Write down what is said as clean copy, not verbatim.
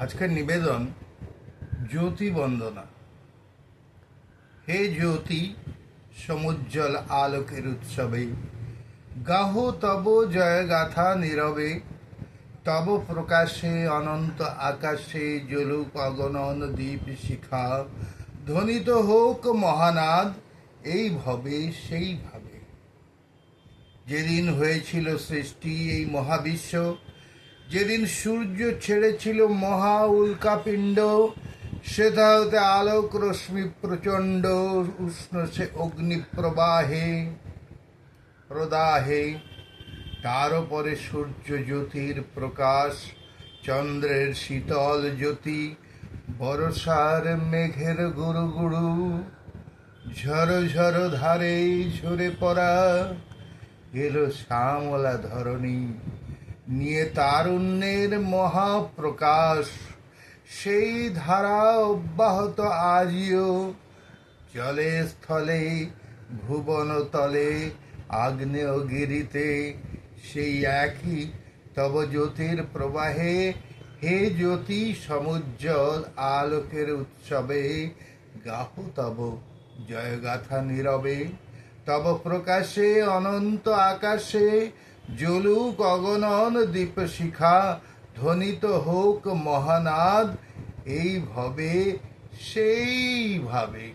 আজকের নিবেদন জ্যোতি বন্দনা। হে জ্যোতি, সমুজ্জ্বল আলোকের উৎসবে গাহ তব জয় গাথা নীরবে। তব প্রকাশে অনন্ত আকাশে জ্বলুক অগণন দীপ শিখা। ধ্বনিত হোক মহানাদ এই ভবে সেই ভাবে। যেদিন হয়েছিল সৃষ্টি এই মহাবিশ্ব, যেদিন সূর্য ছেড়েছিল মহা উল্কাপিণ্ড, সেথা হতে আলোক রশ্মি প্রচণ্ড উষ্ণ সে অগ্নি প্রদাহে। তার পরে সূর্য জ্যোতির প্রকাশ, চন্দ্রের শীতল জ্যোতি, বর্ষার মেঘের গুরু গুরু, ঝড় ঝড় ধারে ঝরে পড়া। এলো শ্যামলা ধরণী নিয়ে তারুণ্যের মহাপ্রকাশ। সেই ধারা অব্যাহত আজিও, জলে স্থলে ভুবন তলে আগ্নেয়গিরিতে সেই একই তব জ্যোতির প্রবাহে। হে জ্যোতি, সমুজ্জ্বল আলোকের উৎসবে গাহ তব জয়গাথা নীরবে। তব প্রকাশে অনন্ত আকাশে জ্বলুক অগণন দীপশিখা। ধ্বনিত হোক মহানাদ এই ভবে সেই ভাবে।